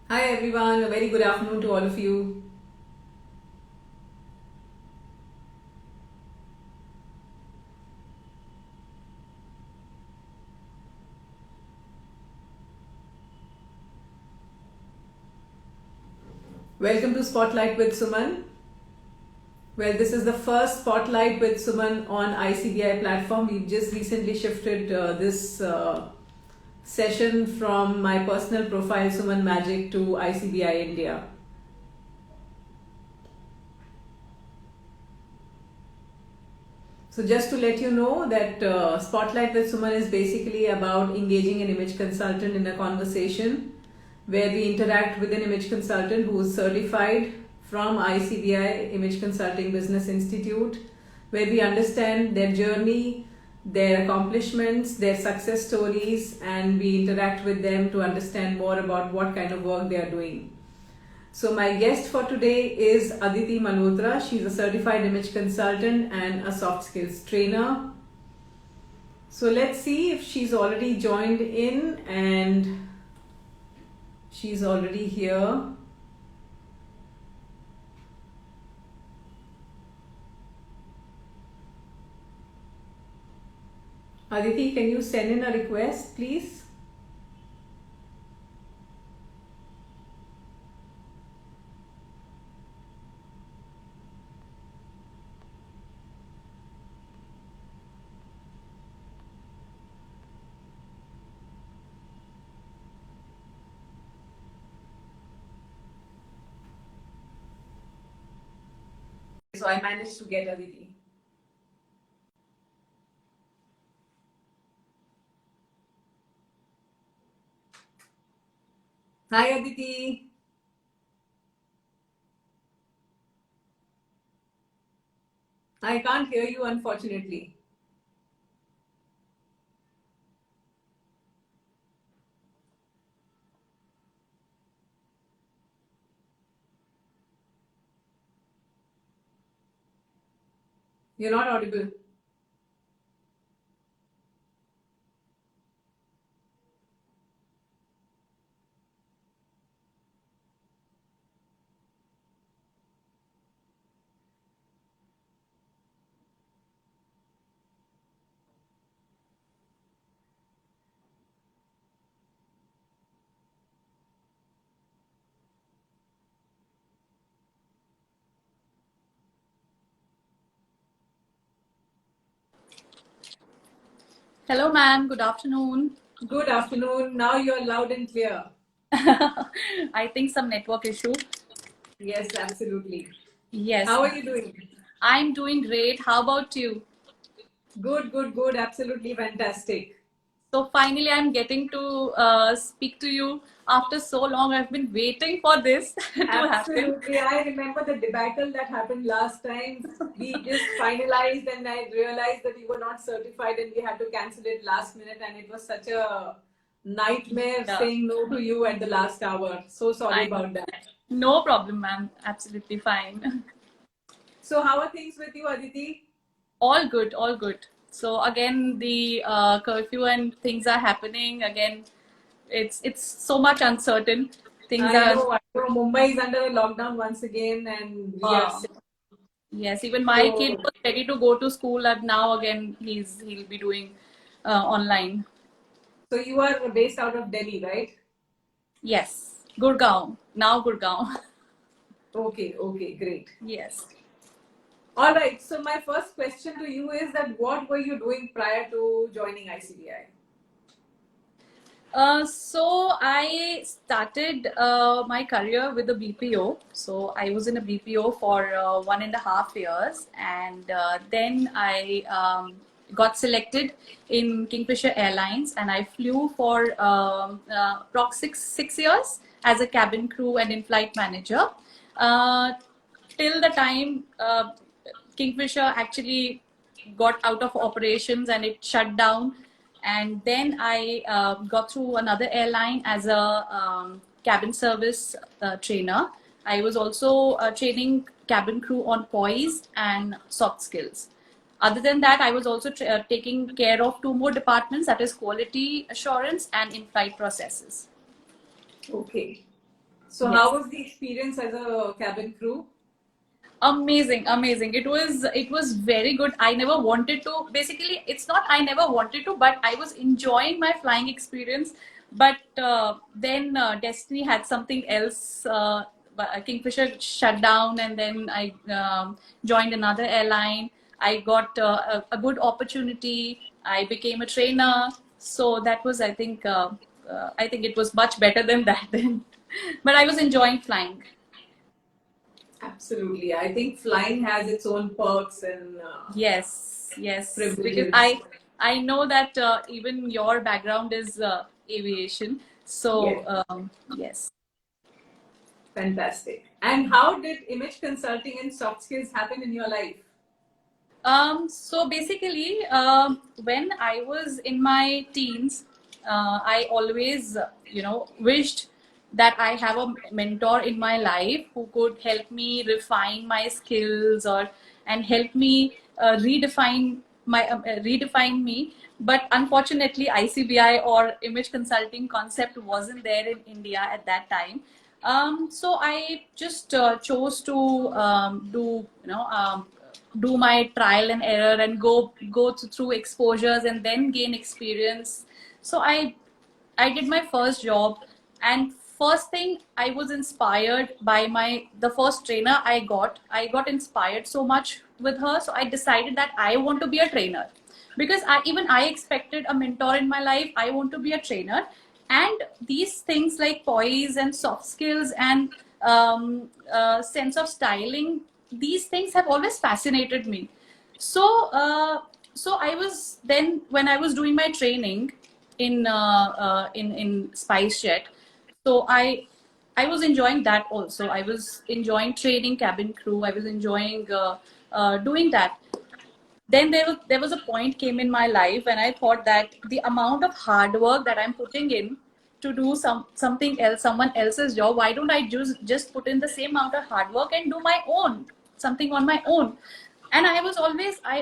Hi everyone, a very good afternoon to all of you. Welcome to Spotlight with Suman. Well, this is the first Spotlight with Suman on ICBI platform. We've just recently shifted this session from my personal profile Suman Magic to ICBI India. So just to let you know that Spotlight with Suman is basically about engaging an image consultant in a conversation where we interact with an image consultant who is certified from ICBI Image Consulting Business Institute, where we understand their journey, their accomplishments, their success stories, and we interact with them to understand more about what kind of work they are doing. So my guest for today is Aditi Malhotra. She's a certified image consultant and a soft skills trainer. So let's see if she's already joined in, and she's already here. Aditi, can you send in a request, please? So I managed to get Aditi. Hi, Aditi. I can't hear you, unfortunately. You're not audible. Hello, ma'am. Good afternoon. Good afternoon. Now you're loud and clear. I think some network issue. Yes, absolutely. Yes, How are you doing? I'm doing great. How about you? Good, good, good. Absolutely fantastic. So finally, I'm getting to speak to you after so long. I've been waiting for this to happen. Absolutely. I remember the debacle that happened last time. We just finalized, and I realized that you were not certified, and we had to cancel it last minute. And it was such a nightmare Yeah, saying no to you at the last hour. So sorry I know. about that. No problem, ma'am. Absolutely fine. So, how are things with you, Aditi? All good, all good. So again, the curfew and things are happening again. It's so much uncertain. Things I are. know, I know. Mumbai is under a lockdown once again, and we are Uh, sick. Yes, even my kid So, was ready to go to school, and now again he'll be doing online. so you are based out of Delhi, right? Yes, Gurgaon, now Gurgaon. Okay, okay, great. Yes. All right. So, my first question to you is that what were you doing prior to joining ICBI? So I started my career with a BPO. So I was in a BPO for 1.5 years, and then I got selected in Kingfisher Airlines, and I flew for approx six years as a cabin crew and in-flight manager. Uh, till the time Kingfisher actually got out of operations and it shut down. And then I got through another airline as a cabin service trainer. I was also training cabin crew on poise and soft skills. Other than that, I was also taking care of two more departments, that is quality assurance and in-flight processes. Okay. So Yes. how was the experience as a cabin crew? Amazing. It was very good. I never wanted to, basically it's not I never wanted to, but I was enjoying my flying experience. But then Destiny had something else. Kingfisher shut down, and then I joined another airline. I got a good opportunity. I became a trainer. So that was, I think it was much better than that then. But I was enjoying flying. Absolutely. I think flying has its own perks and Yes, because privileges. I know that even your background is aviation. So Yes, yes. fantastic. And how did image consulting and soft skills happen in your life? So basically, when I was in my teens, I always, wished that I have a mentor in my life who could help me refine my skills, or and help me redefine me. But unfortunately, ICBI or image consulting concept wasn't there in India at that time. So I just chose to do my trial and error and through exposures and then gain experience. So I did my first job, and first thing, I was inspired by the first trainer I got inspired so much with her. So I decided that I want to be a trainer, because I expected a mentor in my life. I want to be a trainer. And these things like poise and soft skills and sense of styling, these things have always fascinated me. So I was then, when I was doing my training in SpiceJet, so I was enjoying that also. I was enjoying training cabin crew. I was enjoying doing that. Then there was a point came in my life when I thought that the amount of hard work that I'm putting in to do something else, someone else's job, why don't I just put in the same amount of hard work and do my own, something on my own. And I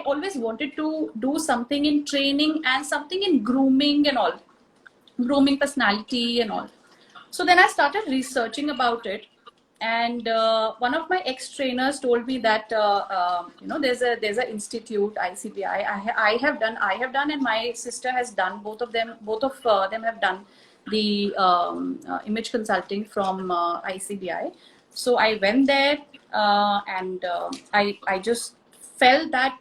always wanted to do something in training and something in grooming and all, grooming personality and all. So then I started researching about it, and one of my ex trainers told me that there's a institute ICBI. I have done, and my sister has done. Both of them have done the image consulting from ICBI. So I went there, and I just felt that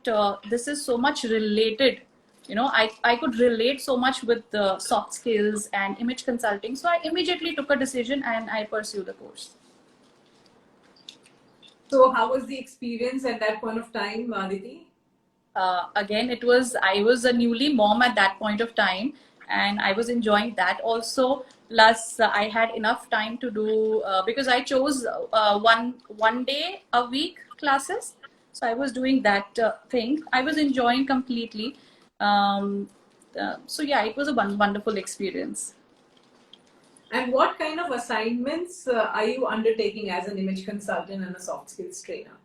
this is so much related. I could relate so much with the soft skills and image consulting. So I immediately took a decision and I pursued the course. So how was the experience at that point of time, Aditi? Again, I was a newly mom at that point of time, and I was enjoying that also. Plus, I had enough time to do, because I chose one day a week classes. So I was doing that thing. I was enjoying completely. Um, so yeah, it was a wonderful experience. And what kind of assignments are you undertaking as an image consultant and a soft skills trainer?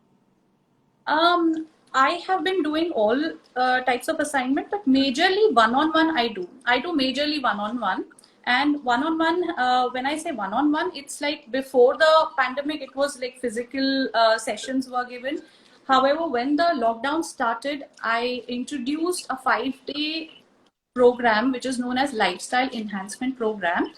I have been doing all types of assignment, but majorly one-on-one I do. I do majorly one-on-one. And one-on-one, when I say one-on-one, it's like before the pandemic, it was like physical sessions were given. However, when the lockdown started, I introduced a 5-day program, which is known as Lifestyle Enhancement Program.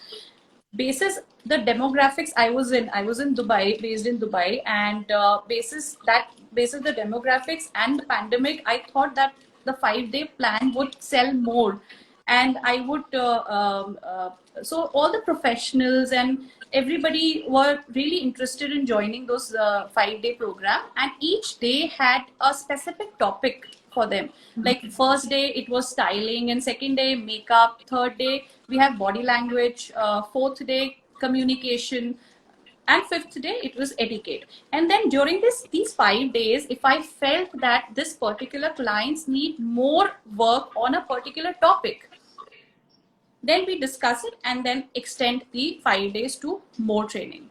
Basis the demographics I was in Dubai, based in Dubai, and basis the demographics and the pandemic, I thought that the 5-day plan would sell more. And I would so all the professionals and everybody were really interested in joining those 5-day program, and each day had a specific topic for them. Like first day it was styling, and second day makeup, third day we have body language, fourth day communication, and fifth day it was etiquette. And then during these 5 days, if I felt that this particular clients need more work on a particular topic, then we discuss it and then extend the 5 days to more training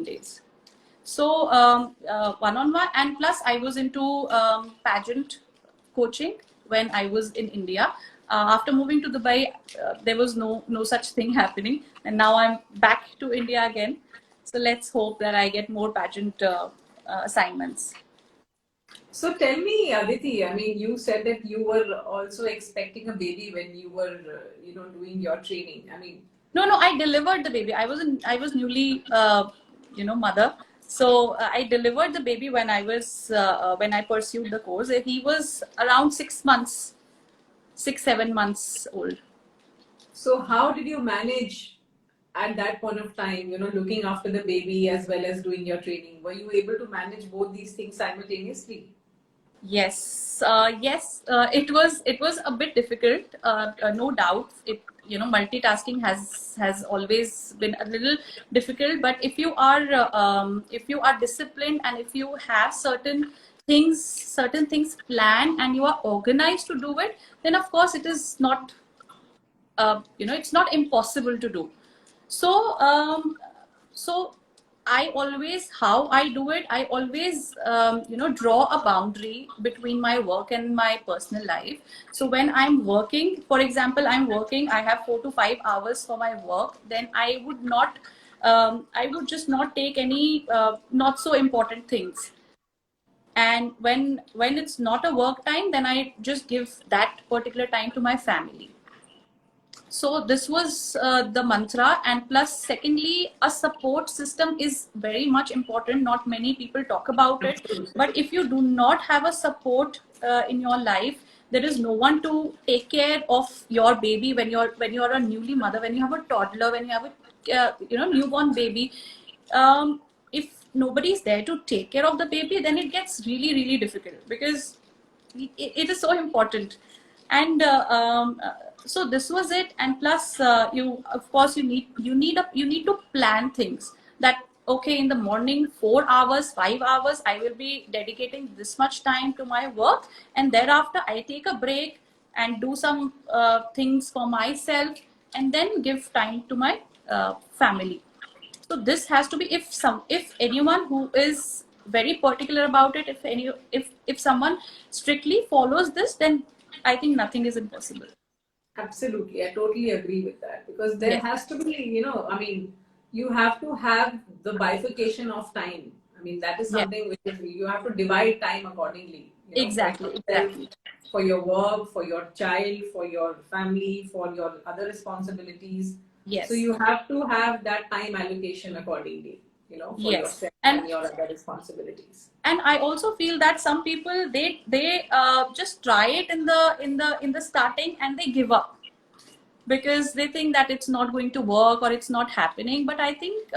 days. So one-on-one, and plus I was into pageant coaching when I was in India. After moving to Dubai, there was no such thing happening, and now I'm back to India again. So let's hope that I get more pageant assignments. So tell me, Aditi, I mean, you said that you were also expecting a baby when you were, doing your training. I mean, No, I delivered the baby. I was newly, mother. So I delivered the baby when I was when I pursued the course. He was around 6 months, 6, 7 months old. so how did you manage at that point of time, looking after the baby as well as doing your training? Were you able to manage both these things simultaneously? Yes. It was a bit difficult. No doubt. Multitasking has always been a little difficult. But if you are disciplined and if you have certain things planned and you are organized to do it, then of course it is not it's not impossible to do. So um, so how I do it, I always draw a boundary between my work and my personal life. So when I'm working, for example, I'm working, I have 4 to 5 hours for my work, then I would just not take any not so important things. And when it's not a work time, then I just give that particular time to my family. So this was the mantra. And plus secondly, a support system is very much important. Not many people talk about it, Absolutely. but if you do not have a support in your life, there is no one to take care of your baby when you're a newly mother, when you have a toddler, when you have a newborn baby. If nobody is there to take care of the baby, then it gets really really difficult, because it is so important. And so this was it. And plus you of course you need to plan things, that okay, in the morning 4 hours, 5 hours I will be dedicating this much time to my work, and thereafter I take a break and do some things for myself, and then give time to my family. So this has to be, if anyone who is very particular about it, if someone strictly follows this, then I think nothing is impossible. Absolutely, I totally agree with that, because there Yes, has to be, I mean, you have to have the bifurcation of time. I mean, that is yes, something which is, you have to divide time accordingly, for yourself, exactly. for your work, for your child, for your family, for your other responsibilities. So Yes, you have to have that time allocation accordingly, for yes. yourself and and your other responsibilities. and I also feel that some people, they just try it in the starting, and they give up because they think that it's not going to work or it's not happening. But I think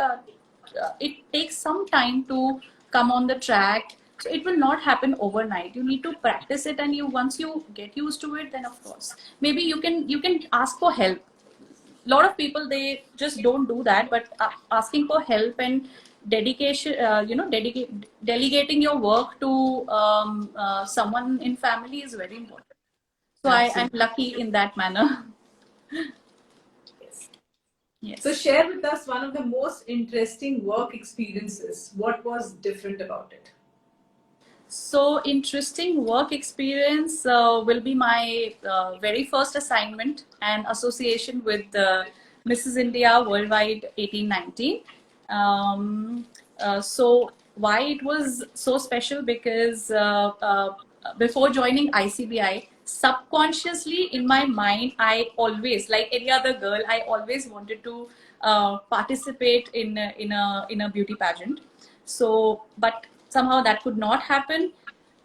it takes some time to come on the track. So it will not happen overnight. You need to practice it, and you once you get used to it, then of course maybe you can ask for help. A lot of people, they just don't do that, but asking for help and dedication, delegating your work to someone in family is very important. So I'm Absolutely. lucky in that manner. Yes. So Yes. share with us one of the most interesting work experiences. What was different about it? So interesting work experience will be my very first assignment and association with Mrs. India Worldwide 1819. Um, so why it was so special? Because before joining ICBI, subconsciously in my mind, I always, like any other girl, I always wanted to participate in a beauty pageant. So, but somehow that could not happen.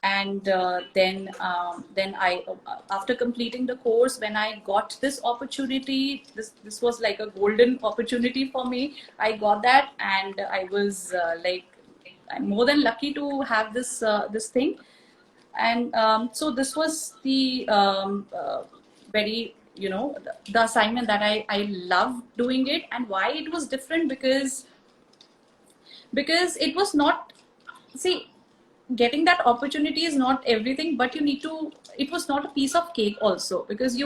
And then I, after completing the course, when I got this opportunity, this was like a golden opportunity for me. I got that, and I was I'm more than lucky to have this thing. And so this was the very, the assignment that I love doing it. And why it was different? Because it was not, see, getting that opportunity is not everything, but you need to, it was not a piece of cake also, because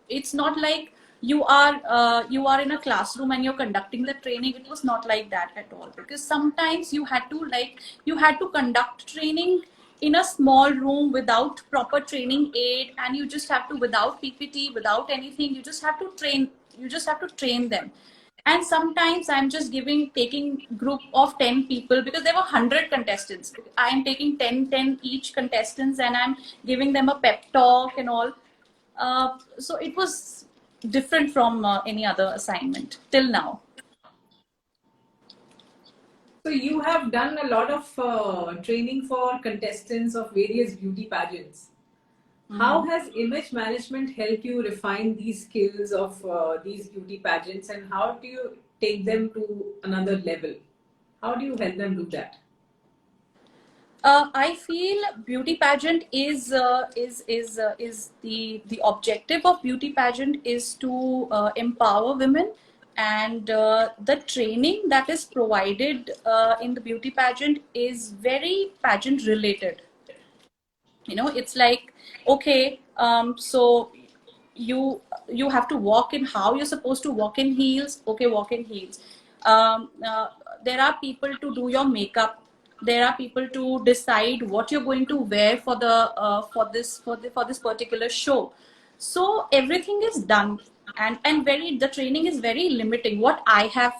it's not like you are in a classroom and you're conducting the training. It was not like that at all, because sometimes you had to conduct training in a small room without proper training aid, and you just have to, without PPT, without anything, you just have to train them. And sometimes I'm just taking group of 10 people, because there were 100 contestants. I am taking 10 each contestants, and I'm giving them a pep talk and all. So it was different from any other assignment till now. So you have done a lot of training for contestants of various beauty pageants. How has image management helped you refine these skills of these beauty pageants, and how do you take them to another level? How do you help them do that? I feel beauty pageant is the objective of beauty pageant is to empower women, and the training that is provided in the beauty pageant is very pageant related. It's like, okay, so you have to walk in, how you're supposed to walk in heels. Okay, walk in heels. um, uh, there are people to do your makeup. There are people to decide what you're going to wear for the for this particular show. So everything is done, and very the training is very limiting, what I have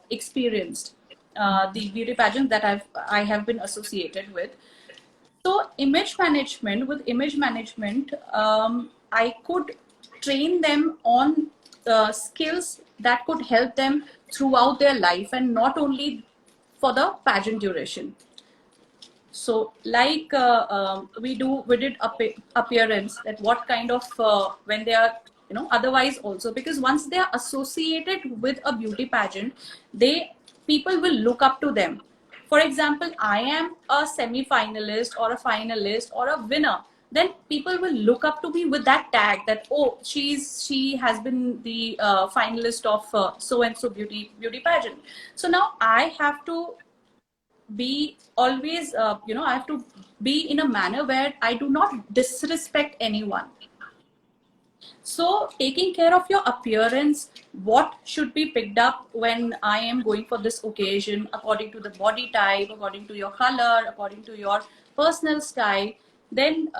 experienced, the beauty pageant that I have been associated with. So image management, I could train them on skills that could help them throughout their life, and not only for the pageant duration. So, like we did appearance, that what kind of when they are, otherwise also, because once they are associated with a beauty pageant, people will look up to them. For example, I am a semi-finalist or a finalist or a winner, then people will look up to me with that tag, that, oh, she has been the finalist of so and so beauty pageant. So now I have to be always, I have to be in a manner where I do not disrespect anyone. So taking care of your appearance, what should be picked up when I am going for this occasion, according to the body type, according to your color, according to your personal style. Then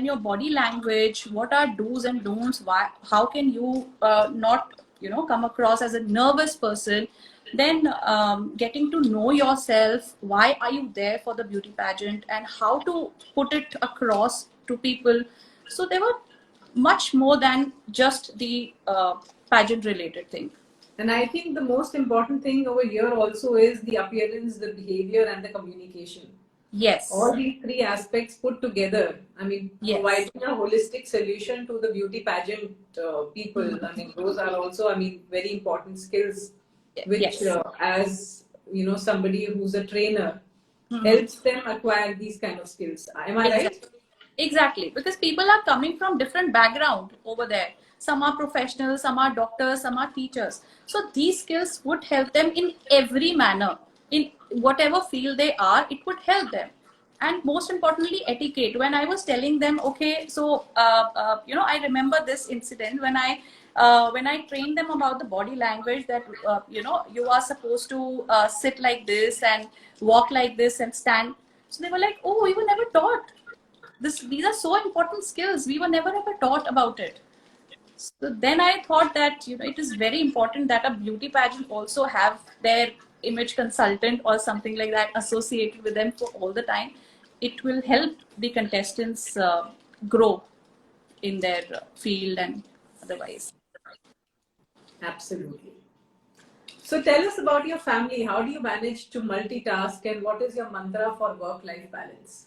your body language, what are do's and don'ts, how can you not come across as a nervous person. Then getting to know yourself, why are you there for the beauty pageant, and how to put it across to people. So there were much more than just the pageant related thing. And I think the most important thing over here also is the appearance, the behavior, and the communication. Yes. All these three aspects put together, I mean, Yes. providing a holistic solution to the beauty pageant people. I mean, those are also, I mean, very important skills, which, Yes. As you know, somebody who's a trainer, helps them acquire these kind of skills. Am I right? Exactly, because people are coming from different background over there. Some are professionals, some are doctors, some are teachers. So these skills would help them in every manner, in whatever field they are. It would help them. And most importantly, etiquette. When I was telling them, okay, so I remember this incident when I trained them about the body language, that you are supposed to sit like this and walk like this and stand. So they were like, oh, we were never taught these are so important skills, we were never ever taught about it. So then I thought that it is very important that a beauty pageant also have their image consultant or something like that associated with them for all the time. It will help the contestants grow in their field and otherwise. Absolutely. So tell us about your family. How do you manage to multitask, and what is your mantra for work-life balance?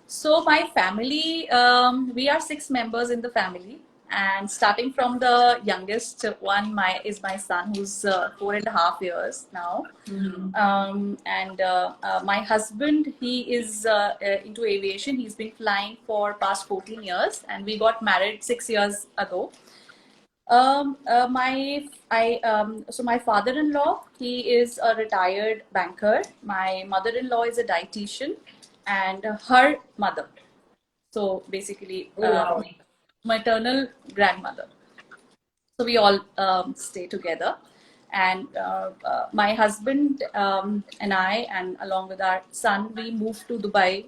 So my family, we are 6 members in the family, and starting from the youngest one, is my son, who's 4.5 years now. And my husband, he is into aviation. He's been flying for past 14 years, and we got married 6 years ago. So my father-in-law, he is a retired banker. My mother-in-law is a dietitian, and her mother. So basically, maternal grandmother. So we all stay together. And my husband and I, and along with our son, we moved to Dubai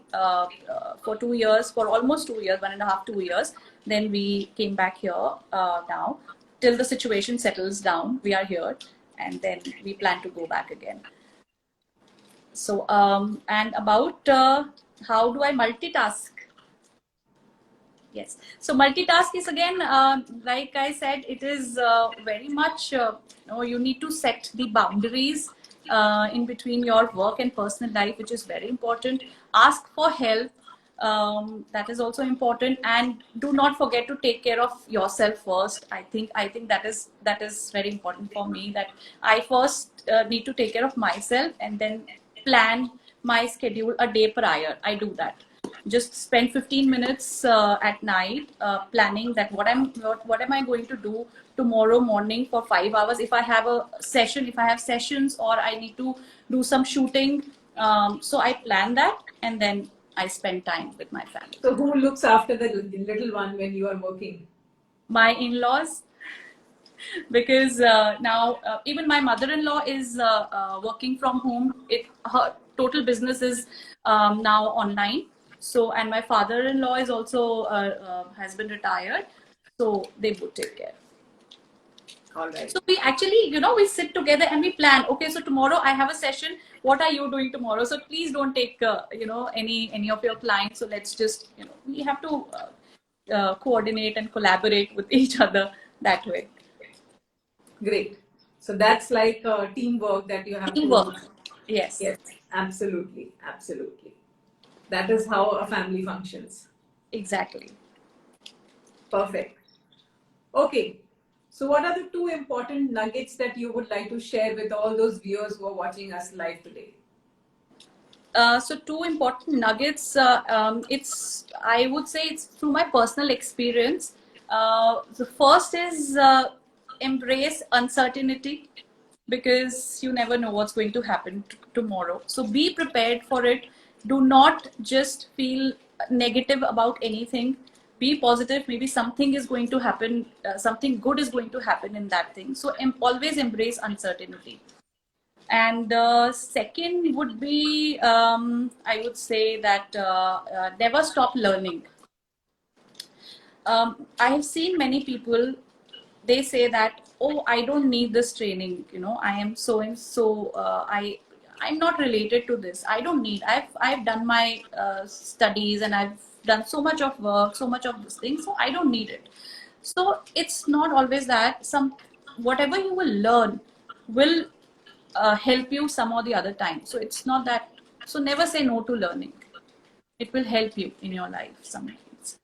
for 2 years, for almost 2 years, 1.5, 2 years. Then we came back here now. Till the situation settles down, we are here, and then we plan to go back again. So, and about how do I multitask? Yes. So multitask is again, like I said, it is very much, you need to set the boundaries in between your work and personal life, which is very important. Ask for help. That is also important, and do not forget to take care of yourself first. I think that is very important for me. That I first need to take care of myself, and then plan my schedule a day prior. I do that. Just spend 15 minutes at night planning that what am I going to do tomorrow morning for 5 hours. If I have a session, if I have sessions, or I need to do some shooting, so I plan that, and then I spend time with my family. So who looks after the little one when you are working? My in-laws, because now even my mother-in-law is working from home. Her total business is now online. So, and my father-in-law is also has been retired, so they would take care. All right. So we actually, we sit together and we plan. Okay, so tomorrow I have a session. What are you doing tomorrow? So please don't take, any of your clients. So let's just, we have to coordinate and collaborate with each other that way. Great. So that's like teamwork that you have Teamwork. to. Yes. Yes, absolutely. Absolutely. That is how a family functions. Exactly. Perfect. Okay. So what are the 2 important nuggets that you would like to share with all those viewers who are watching us live today? So 2 important nuggets. I would say it's through my personal experience. The first is embrace uncertainty, because you never know what's going to happen tomorrow. So be prepared for it. Do not just feel negative about anything. Be positive. Maybe something is going to happen. Something good is going to happen in that thing. So always embrace uncertainty. And second would be, I would say that never stop learning. I have seen many people, they say that, oh, I don't need this training. I am so and so. I'm not related to this. I don't need. I've done my studies, and I've done so much of work, so much of this thing. So I don't need it. So it's not always that. Whatever you will learn will help you some or the other time. So it's not that. So never say no to learning. It will help you in your life sometimes.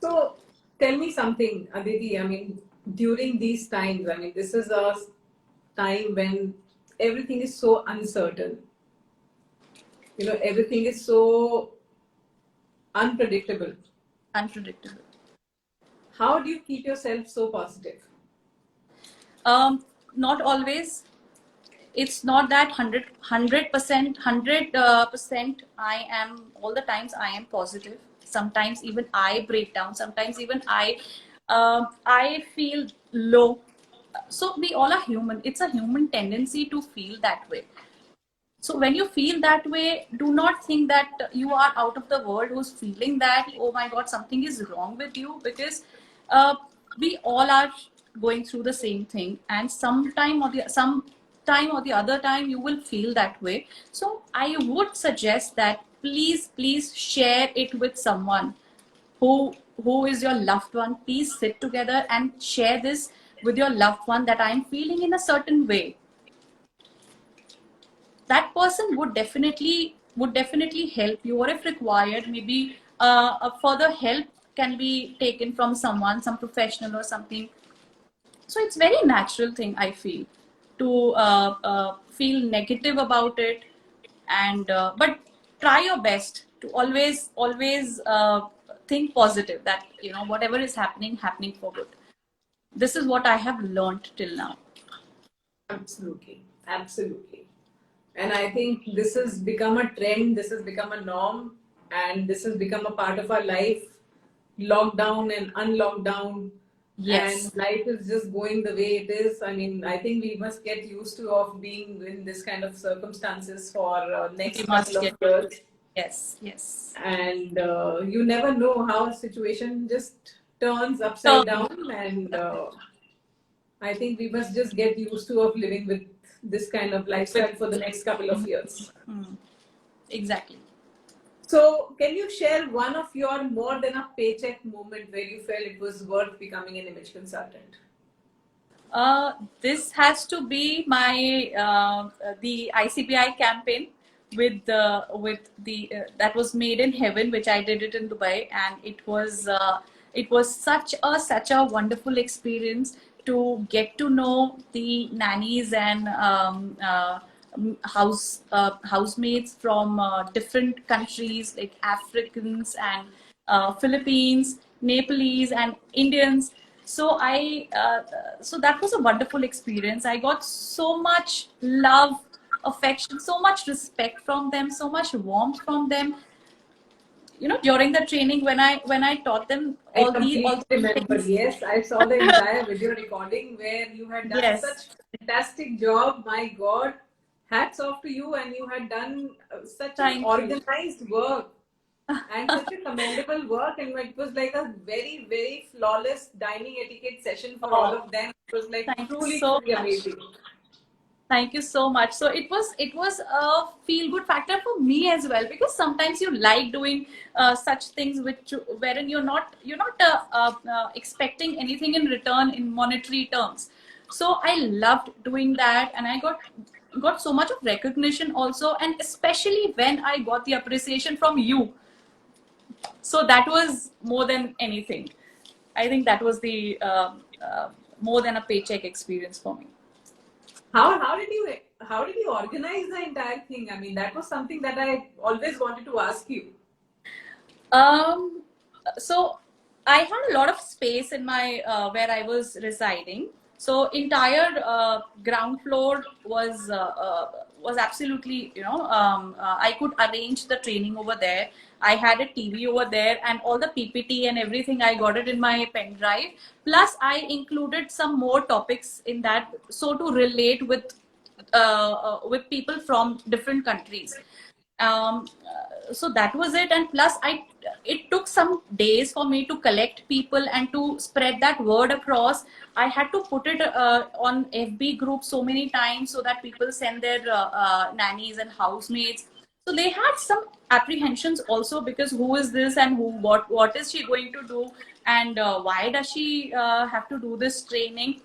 So tell me something, Aditi. I mean, during these times, I mean, this is a time when everything is so uncertain. Everything is so unpredictable. Unpredictable. How do you keep yourself so positive? Not always. It's not that 100%. I am all the times. I am positive. Sometimes even I break down. Sometimes even I feel low. So we all are human. It's a human tendency to feel that way. So when you feel that way, do not think that you are out of the world who's feeling that, oh my God, something is wrong with you, because we all are going through the same thing, and some time or the other time you will feel that way. So I would suggest that please share it with someone who is your loved one. Please sit together and share this with your loved one, that I am feeling in a certain way. That person would definitely help you, or if required, maybe a further help can be taken from some professional or something. So it's very natural thing, I feel, to feel negative about it, and but try your best to always think positive, that whatever is happening for good. This is what I have learned till now. Absolutely. And I think this has become a trend, this has become a norm, and this has become a part of our life. Lockdown and unlockdown, Yes, and life is just going the way it is. I mean, I think we must get used to of being in this kind of circumstances for we next couple must of get. years. Yes, yes. And you never know how a situation just turns So, upside down. And I think we must just get used to of living with this kind of with, lifestyle for the next couple of years. mm, exactly. So, can you share one of your more than a paycheck moment where you felt it was worth becoming an image consultant? This has to be my the ICBI campaign with the that was Made in Heaven, which I did it in Dubai, and it was such a wonderful experience to get to know the nannies and housemates from different countries like Africans and Philippines, Nepalese, and Indians. So so that was a wonderful experience. I got so much love, affection, so much respect from them, so much warmth from them. You know, during the training when I taught them I all completely these remember. things. Yes, I saw the entire video recording where you had done Yes, such fantastic job. My God, hats off to you, and you had done such an thank you, organized work and such a commendable work. And it was like a very, very flawless dining etiquette session for all oh, of them. It was like thank you truly, so truly much. amazing. Thank you so much. So it was a feel good factor for me as well, because sometimes you like doing such things which wherein you're not expecting anything in return in monetary terms. So I loved doing that, and I got so much of recognition also, and especially when I got the appreciation from you. So that was more than anything. I think that was the more than a paycheck experience for me. How did you organize the entire thing? I mean, that was something that I always wanted to ask you. Um, so I had a lot of space in my where I was residing. So entire ground floor was absolutely, I could arrange the training over there. I had a TV over there, and all the PPT and everything I got it in my pen drive. Plus, I included some more topics in that, so to relate with people from different countries. So that was it, and plus I it took some days for me to collect people and to spread that word across. I had to put it on FB group so many times so that people send their nannies and housemates. So they had some apprehensions also, because who is this, and who what is she going to do, and why does she have to do this training.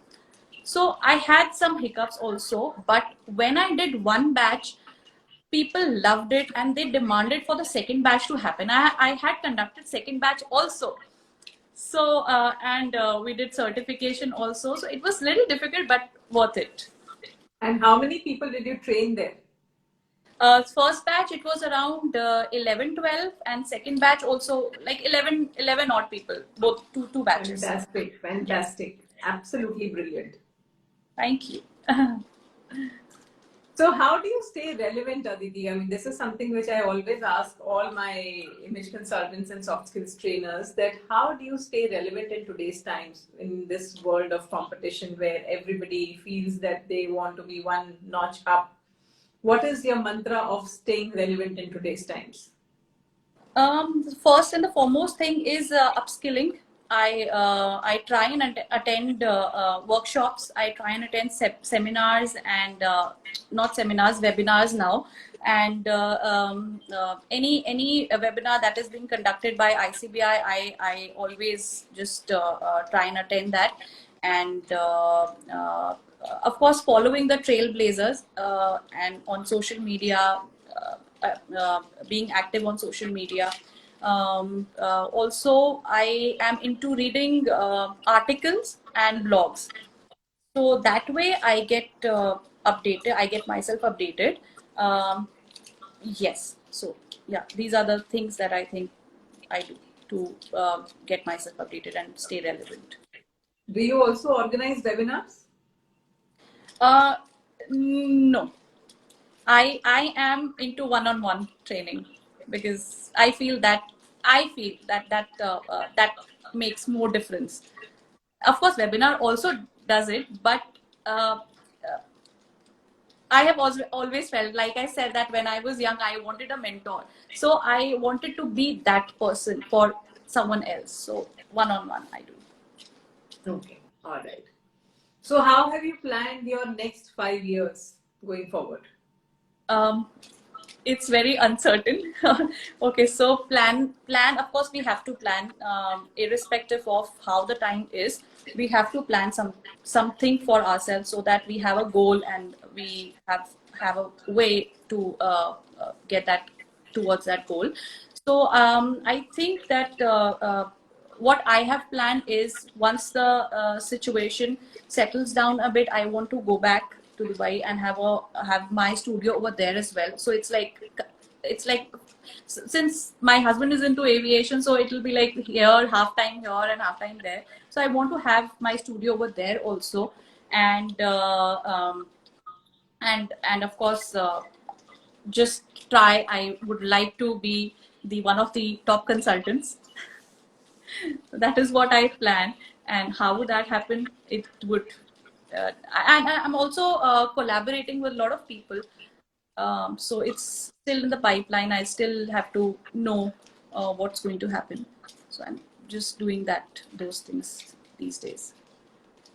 So I had some hiccups also, but when I did one batch, people loved it and they demanded for the second batch to happen. I had conducted second batch also. So and we did certification also. So it was little difficult but worth it. And how many people did you train there? First batch it was around 11, 12, and second batch also like 11 odd people, both two batches. Fantastic, Yes, fantastic. Absolutely brilliant. thank you. So, how do you stay relevant, Aditi? I mean, this is something which I always ask all my image consultants and soft skills trainers, that how do you stay relevant in today's times, in this world of competition where everybody feels that they want to be one notch up? What is your mantra of staying relevant in today's times? The first and the foremost thing is upskilling. I try and attend workshops. I try and attend seminars and not seminars, webinars now. And any webinar that is being conducted by ICBI, I always just try and attend that. And of course, following the trailblazers and on social media. Being active on social media. Also, I am into reading articles and blogs. So that way, I get updated. I get myself updated. Um, yes. So yeah, these are the things that I think I do to get myself updated and stay relevant. Do you also organize webinars? Uh, no, I am into one-on-one training, because I feel that that makes more difference. Of course, webinar also does it, but I have always felt, like I said, that when I was young, I wanted a mentor. So I wanted to be that person for someone else. So one on one, I do. Okay, all right. So, how have you planned your next 5 years going forward? Um, it's very uncertain. Okay, so plan. Of course, we have to plan, irrespective of how the time is. We have to plan something for ourselves so that we have a goal and we have a way to get that towards that goal. So I think that what I have planned is, once the situation settles down a bit, I want to go back to Dubai and have my studio over there as well. So it's like since my husband is into aviation, so it will be like here half time here and half time there. So I want to have my studio over there also, and and of course just try. I would like to be the one of the top consultants. That is what I plan. And how would that happen? It would, and I'm also collaborating with a lot of people. So it's still in the pipeline. I still have to know what's going to happen. So I'm just doing those things these days.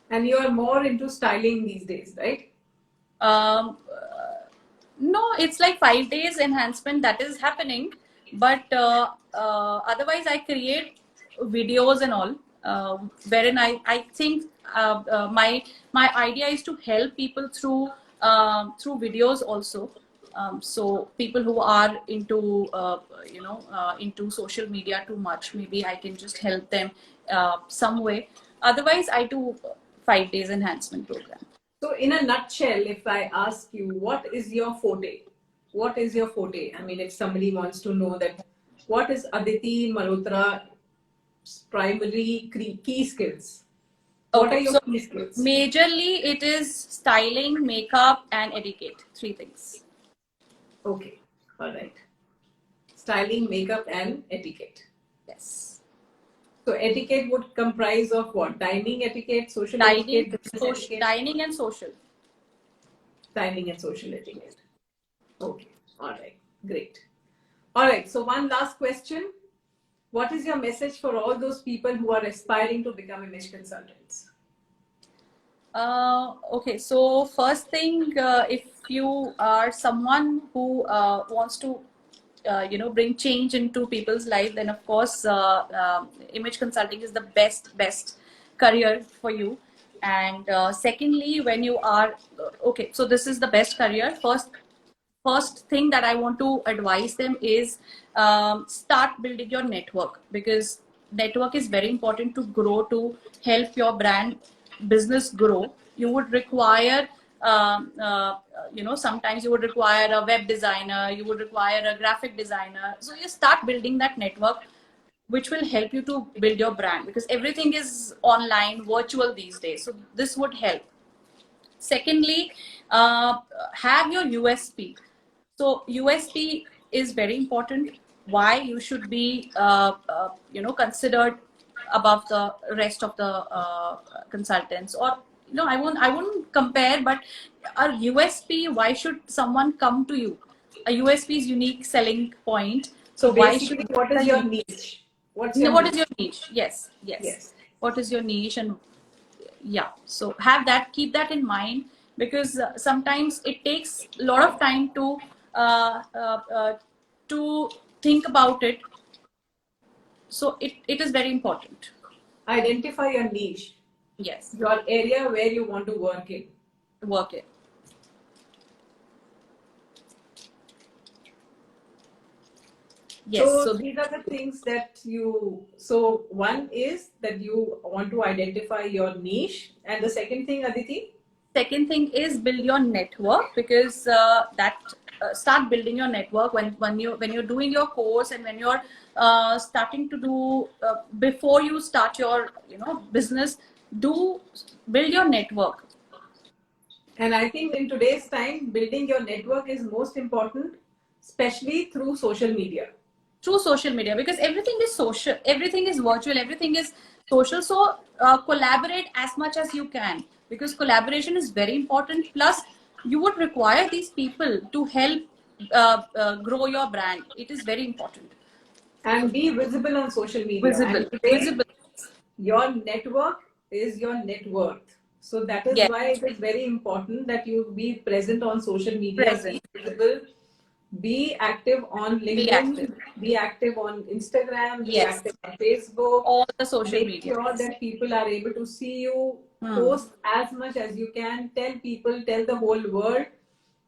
And you are more into styling these days, right? Um, no, it's like 5 days enhancement that is happening, but otherwise I create videos and all, wherein I think my idea is to help people through videos also. So people who are into into social media too much, maybe I can just help them some way. Otherwise, I do 5 days enhancement program. So, in a nutshell, if I ask you, what is your forte? What is your forte? I mean, if somebody wants to know that, what is Aditi Malhotra's primary key skills? What are Okay, your so key skills? majorly it is styling, makeup, and etiquette. Three things. Okay, all right. Styling, makeup, and etiquette. Yes. So, etiquette would comprise of what? Dining etiquette, social Dining, etiquette, business etiquette? dining and social. Dining and social etiquette. Okay, all right, great. All right, so one last question. What is your message for all those people who are aspiring to become image consultants? Okay, so first thing, if you are someone who wants to, bring change into people's life, then of course, image consulting is the best career for you. And secondly, when you are okay, so this is the best career. First thing that I want to advise them is start building your network, because network is very important to grow, to help your brand business grow. You would require sometimes you would require a web designer, you would require a graphic designer. So you start building that network, which will help you to build your brand, because everything is online, virtual these days. So this would help. Secondly, have your USP. So USP is very important. Why you should be considered above the rest of the consultants, or I wouldn't compare, but a USP. Why should someone come to you? A USP is unique selling point. So So why should basically, what is your niche? What's your what is niche? your niche? Yes. Yes. What is your niche? And yeah, so have that, keep that in mind, because sometimes it takes a lot of time uh, uh, uh, to think about it. So it is very important. Identify your niche, Yes, your area where you want to work in. work it. Yes, So so these are the things that you. So one is that you want to identify your niche, and the second thing, Aditi. second thing is build your network, because that start building your network when you're doing your course, and when you're starting to do before you start your business, do build your network. And I think in today's time, building your network is most important, especially through social media. through social media, because everything is social, everything is virtual, everything is social. So collaborate as much as you can, because collaboration is very important. Plus, you would require these people to help grow your brand. It is very important. And be visible on social media. Visible, And today, visible. your network is your net worth. So that is Yes, why it is very important that you be present on social media, be present, visible, be active on be LinkedIn, active. be active on Instagram, be Yes, active on Facebook. all the social Make media. sure that people are able to see you, Hmm. post as much as you can, tell people, tell the whole world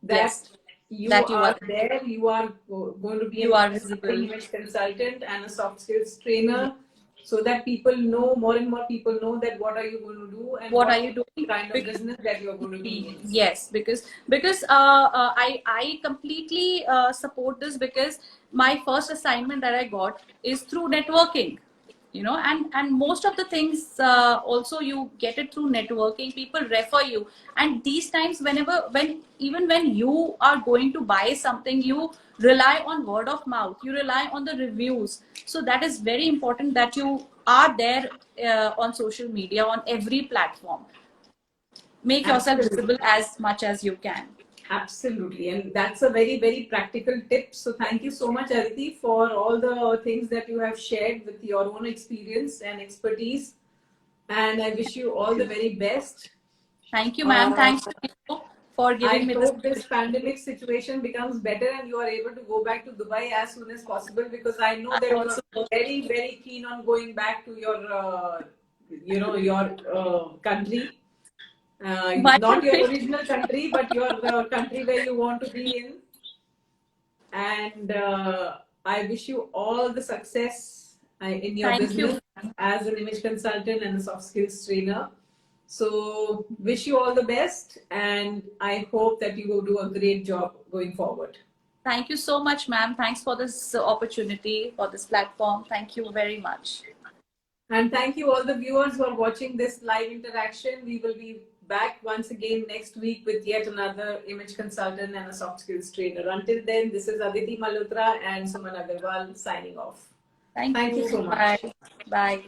that Yes, you that you are are there, you are going to be you an are exciting visible. image consultant and a soft skills trainer, Yes. so that people know, more and more people know that what are you going to do and What are what you doing? kind of business that you're going to be in. Yes, because I completely support this, because my first assignment that I got is through networking, you know, and most of the things also you get it through networking. People refer you, and these times, when even when you are going to buy something, you rely on word of mouth, you rely on the reviews. So that is very important that you are there on social media, on every platform. Make yourself Absolutely. visible as much as you can. Absolutely. And that's a very, very practical tip. So thank you so much, Aditi, for all the things that you have shared with your own experience and expertise. And I wish you all the very best. Thank you, ma'am. Uh, Thanks to you for giving I me this hope this opportunity. pandemic situation becomes better and you are able to go back to Dubai as soon as possible, because I know I that you are also hope. very, very keen on going back to your, your country. My Not your country. original country, but your country where you want to be in. And I wish you all the success in your Thank you. business as an image consultant and a soft skills trainer. So, wish you all the best, and I hope that you will do a great job going forward. Thank you so much, ma'am. Thanks for this opportunity, for this platform. Thank you very much. And thank you, all the viewers who are watching this live interaction. We will be back once again next week with yet another image consultant and a soft skills trainer. Until then, this is Aditi Malhotra and Suman Agarwal signing off. Thank Thank you you. so Bye. much. Bye.